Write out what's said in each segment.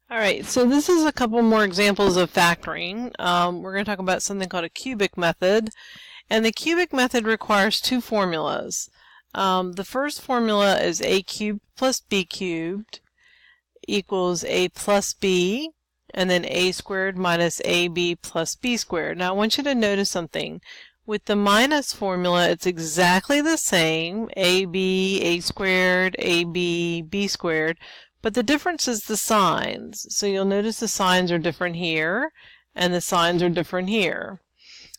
All right, so this is a couple more examples of factoring. We're going to talk about something called a cubic method, and the cubic method requires two formulas. The first formula is a cubed plus b cubed equals a plus b, and then a squared minus ab plus b squared. Now I want you to notice something. With the minus formula, it's exactly the same, ab, a squared, ab, b squared, but the difference is the signs. So you'll notice the signs are different here, and the signs are different here.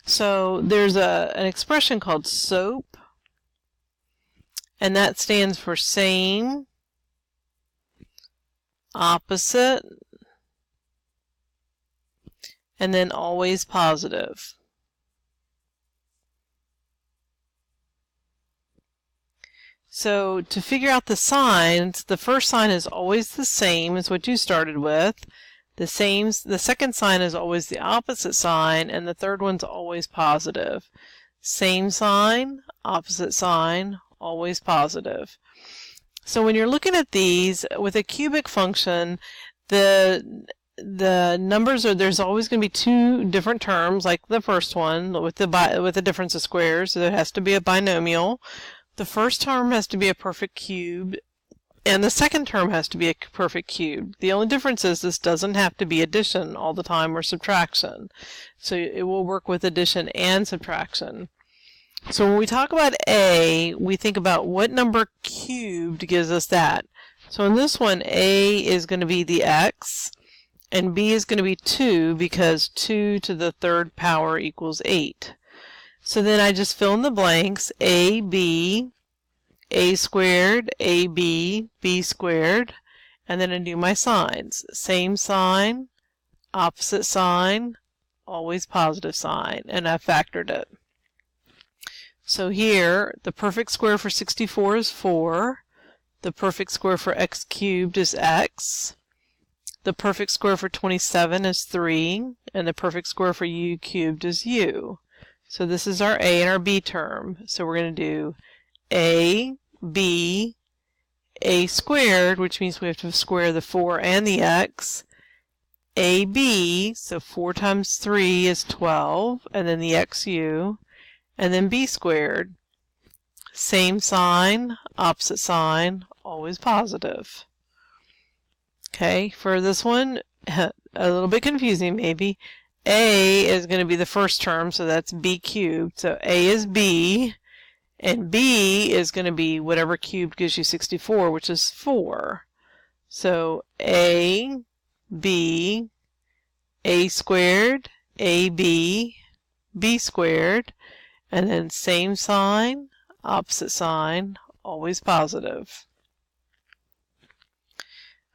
So there's an expression called SOAP, and that stands for same, opposite, and then always positive. So to figure out the signs, the first sign is always the same as what you started with. The second sign is always the opposite sign, and the third one's always positive. Same sign, opposite sign, always positive. So when you're looking at these with a cubic function, the numbers are, there's always going to be two different terms, like the first one with the difference of squares. So there has to be a binomial. The first term has to be a perfect cube, and the second term has to be a perfect cube. The only difference is this doesn't have to be addition all the time or subtraction. So it will work with addition and subtraction. So when we talk about a, we think about what number cubed gives us that. So in this one, a is going to be the x, and b is going to be 2 because 2 to the third power equals 8. So then I just fill in the blanks, ab, a squared, ab, b squared, and then I do my signs. Same sign, opposite sign, always positive sign, and I factored it. So here, the perfect square for 64 is 4, the perfect square for x cubed is x, the perfect square for 27 is 3, and the perfect square for u cubed is u. So this is our a and our b term. So we're going to do a, b, a squared, which means we have to square the 4 and the x, ab, so 4 times 3 is 12, and then the xu, and then b squared. Same sign, opposite sign, always positive. Okay, for this one, a little bit confusing maybe. A is going to be the first term, so that's b cubed. So a is b, and b is going to be whatever cubed gives you 64, which is 4. So a, b, a squared, ab, b squared, and then same sign, opposite sign, always positive.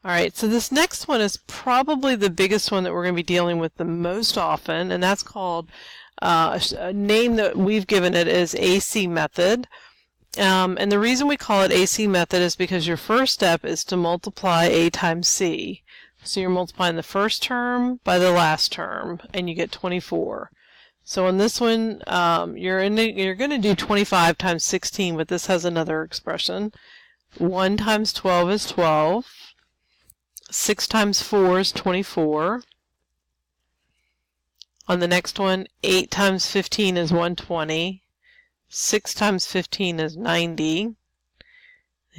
Alright, so this next one is probably the biggest one that we're going to be dealing with the most often, and that's called, a name that we've given it is AC method. And the reason we call it AC method is because your first step is to multiply A times C. So you're multiplying the first term by the last term, and you get 24. So on this one, you're going to do 25 times 16, but this has another expression. 1 times 12 is 12. 6 times 4 is 24. On the next one, 8 times 15 is 120. 6 times 15 is 90. And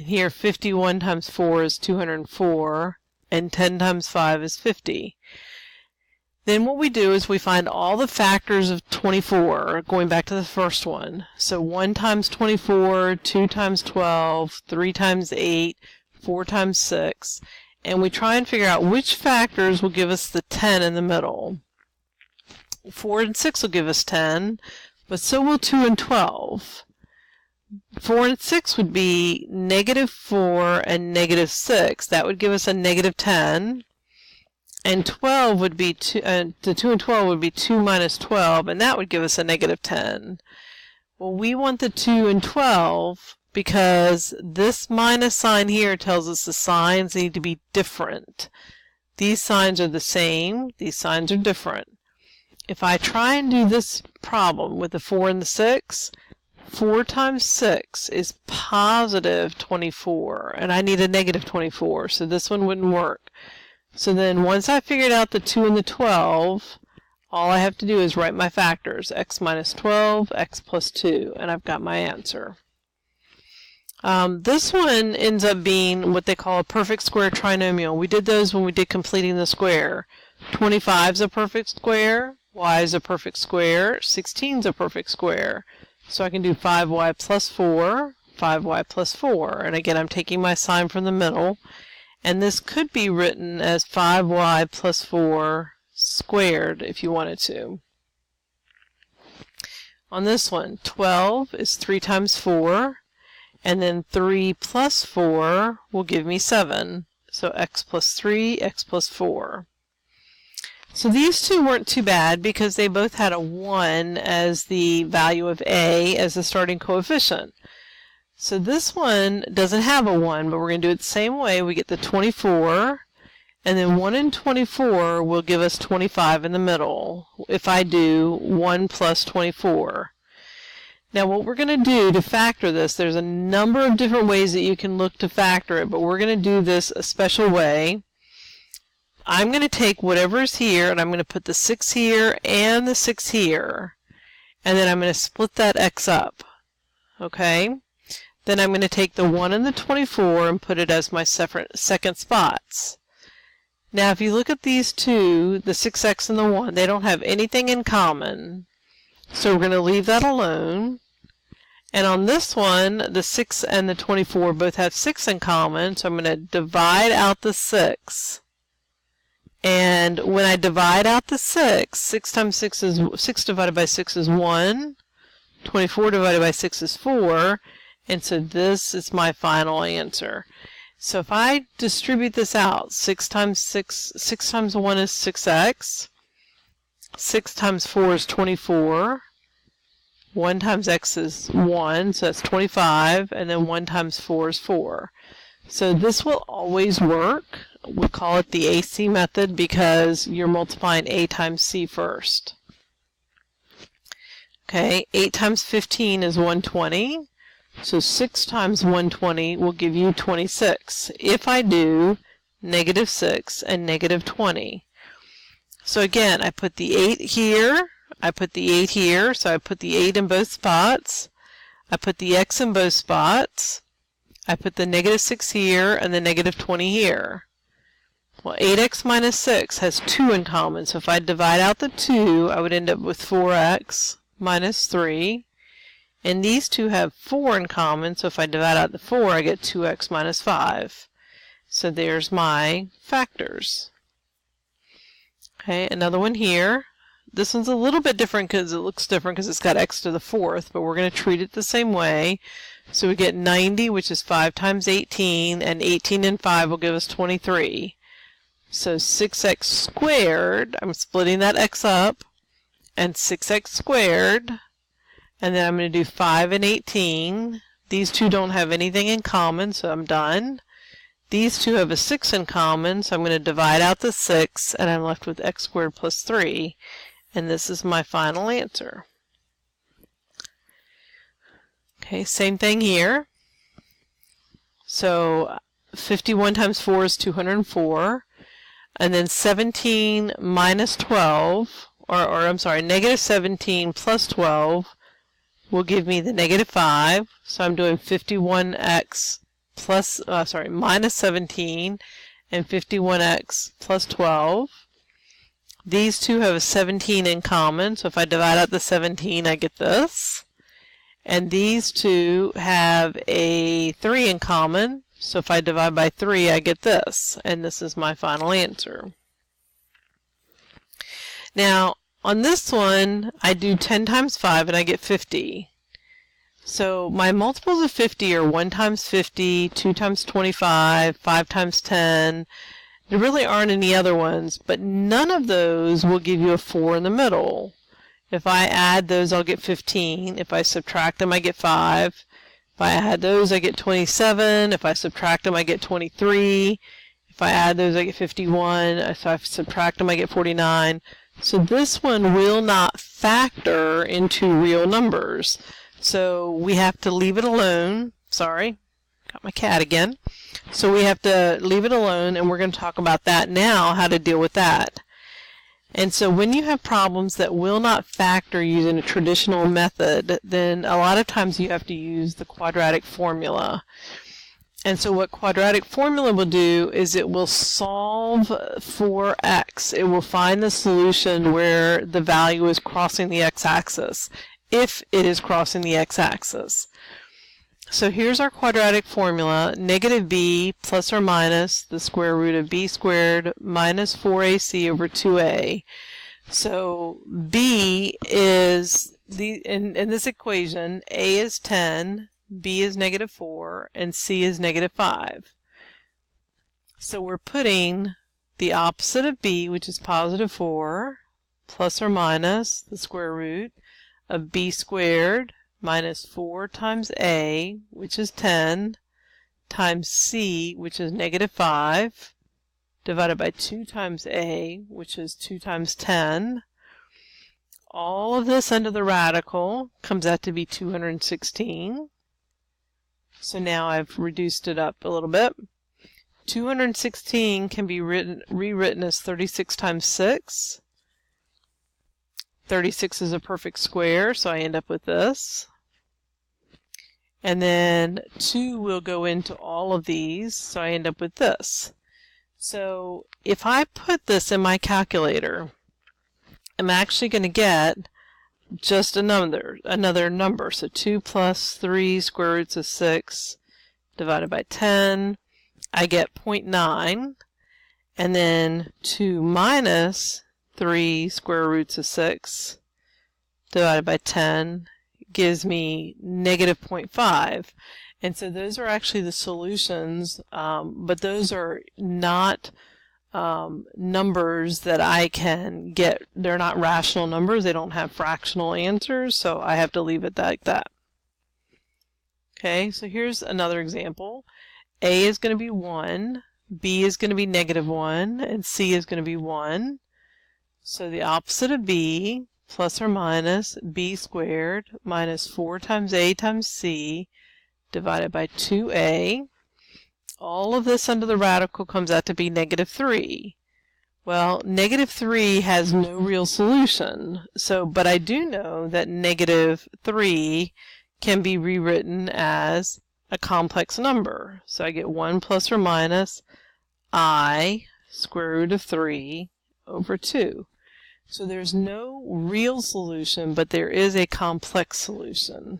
here, 51 times 4 is 204. And 10 times 5 is 50. Then what we do is we find all the factors of 24, going back to the first one. So 1 times 24, 2 times 12, 3 times 8, 4 times 6. And we try and figure out which factors will give us the 10 in the middle. 4 and 6 will give us 10, but so will 2 and 12. 4 and 6 would be negative 4 and negative 6. That would give us a negative 10. And 12 would be the 2 and 12 would be 2 minus 12, and that would give us a negative 10. Well, we want the 2 and 12 because this minus sign here tells us the signs need to be different. These signs are the same, these signs are different. If I try and do this problem with the 4 and the 6, 4 times 6 is positive 24, and I need a negative 24, so this one wouldn't work. So then once I figured out the 2 and the 12, all I have to do is write my factors, x minus 12, x plus 2, and I've got my answer. This one ends up being what they call a perfect square trinomial. We did those when we did completing the square. 25 is a perfect square, y is a perfect square, 16 is a perfect square. So I can do 5y plus 4, 5y plus 4. And again, I'm taking my sign from the middle. And this could be written as 5y plus 4 squared if you wanted to. On this one, 12 is 3 times 4. And then 3 plus 4 will give me 7. So x plus 3, x plus 4. So these two weren't too bad because they both had a 1 as the value of a as the starting coefficient. So this one doesn't have a 1, but we're going to do it the same way. We get the 24, and then 1 and 24 will give us 25 in the middle if I do 1 plus 24. Now what we're going to do to factor this, there's a number of different ways that you can look to factor it, but we're going to do this a special way. I'm going to take whatever's here, and I'm going to put the 6 here and the 6 here, and then I'm going to split that x up. Okay? Then I'm going to take the 1 and the 24 and put it as my second spots. Now if you look at these two, the 6x and the 1, they don't have anything in common. So we're going to leave that alone. And on this one, the 6 and the 24 both have 6 in common, so I'm going to divide out the 6. And when I divide out the 6, 6 times 6 is 6 divided by 6 is 1. 24 divided by 6 is 4. And so this is my final answer. So if I distribute this out, 6 times 1 is 6x. 6 times 4 is 24. 1 times x is 1, so that's 25, and then 1 times 4 is 4. So this will always work. We'll call it the AC method because you're multiplying a times c first. Okay, 8 times 15 is 120, so 6 times 120 will give you 26. If I do -6 and -20. So again, I put the 8 here, I put the 8 here, so I put the 8 in both spots. I put the x in both spots. I put the -6 here and the -20 here. Well, 8x minus 6 has 2 in common, so if I divide out the 2, I would end up with 4x minus 3. And these two have 4 in common, so if I divide out the 4, I get 2x minus 5. So there's my factors. Okay, another one here. This one's a little bit different because it looks different because it's got x to the 4th, but we're going to treat it the same way. So we get 90, which is 5 times 18, and 18 and 5 will give us 23. So 6x squared, I'm splitting that x up, and 6x squared, and then I'm going to do 5 and 18. These two don't have anything in common, so I'm done. These two have a 6 in common, so I'm going to divide out the 6, and I'm left with x squared plus 3. And this is my final answer. Okay, same thing here. So 51 times 4 is 204. And then 17 minus 12, or I'm sorry, -17 plus 12 will give me the -5. So I'm doing 51x plus, minus 17 and 51x plus 12. These two have a 17 in common, so if I divide out the 17, I get this. And these two have a 3 in common, so if I divide by 3, I get this. And this is my final answer. Now, on this one, I do 10 times 5 and I get 50. So my multiples of 50 are 1 times 50, 2 times 25, 5 times 10. There really aren't any other ones, but none of those will give you a 4 in the middle. If I add those, I'll get 15. If I subtract them, I get 5. If I add those, I get 27. If I subtract them, I get 23. If I add those, I get 51. If I subtract them, I get 49. So this one will not factor into real numbers. So we have to leave it alone. Sorry, Got my cat again. So we have to leave it alone, and we're going to talk about that now, how to deal with that. And so when you have problems that will not factor using a traditional method, then a lot of times you have to use the quadratic formula. And so what quadratic formula will do is it will solve for x. It will find the solution where the value is crossing the x-axis, if it is crossing the x-axis. So here's our quadratic formula, negative b plus or minus the square root of b squared minus 4ac over 2a. So b is, in this equation, a is 10, b is negative 4, and c is negative 5. So we're putting the opposite of b, which is positive 4, plus or minus the square root of b squared minus 4 times a, which is 10, times c, which is negative 5, divided by 2 times a, which is 2 times 10. All of this under the radical comes out to be 216. So now I've reduced it up a little bit. 216 can be rewritten as 36 times 6. 36 is a perfect square, so I end up with this. And then 2 will go into all of these, so I end up with this. So if I put this in my calculator, I'm actually going to get just another number. So 2 plus 3 square roots of 6 divided by 10. I get 0.9. And then 2 minus 3 square roots of 6 divided by 10 gives me negative 0.5. And so those are actually the solutions, but those are not numbers that I can get. They're not rational numbers. They don't have fractional answers, so I have to leave it like that. Okay, so here's another example. A is going to be 1, B is going to be negative 1, and C is going to be 1. So the opposite of B, plus or minus b squared minus 4 times a times c divided by 2a. All of this under the radical comes out to be negative 3. Well, negative 3 has no real solution, but I do know that negative 3 can be rewritten as a complex number. So I get 1 plus or minus I square root of 3 over 2. So there's no real solution, but there is a complex solution.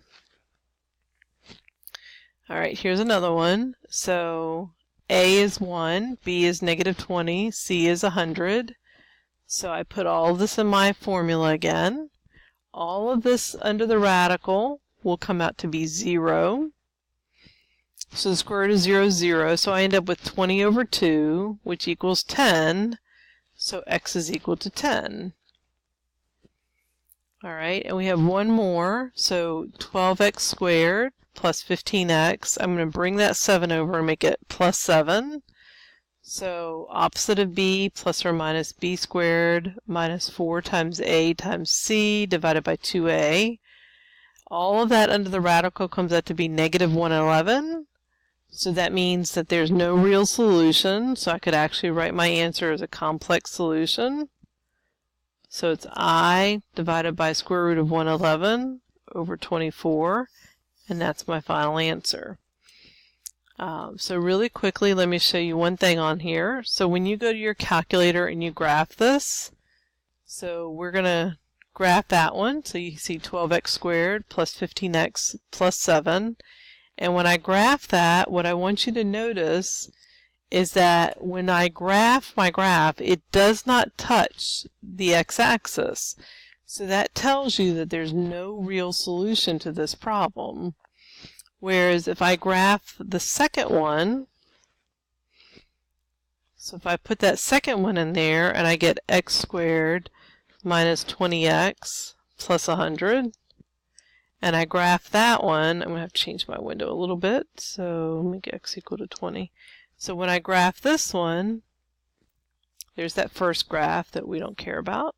All right, here's another one. So A is 1, B is negative 20, C is 100. So I put all of this in my formula again. All of this under the radical will come out to be 0. So the square root of 0 is 0, so I end up with 20 over 2, which equals 10. So x is equal to 10. All right, and we have one more. So 12x squared plus 15x. I'm going to bring that 7 over and make it plus 7. So opposite of b plus or minus b squared minus 4 times a times c divided by 2a. All of that under the radical comes out to be negative 111. So that means that there's no real solution. So I could actually write my answer as a complex solution. So it's I divided by square root of 111 over 24. And that's my final answer. So really quickly, let me show you one thing on here. So when you go to your calculator and you graph this, so we're going to graph that one. So you see 12x squared plus 15x plus 7. And when I graph that, what I want you to notice is that when I graph my graph, it does not touch the x-axis. So that tells you that there's no real solution to this problem. Whereas if I graph the second one, so if I put that second one in there and I get x squared minus 20x plus 100, and I graph that one, I'm going to have to change my window a little bit, so make x equal to 20. So when I graph this one, there's that first graph that we don't care about.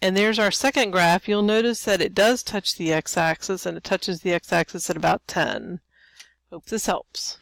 And there's our second graph. You'll notice that it does touch the x-axis, and it touches the x-axis at about 10. Hope this helps.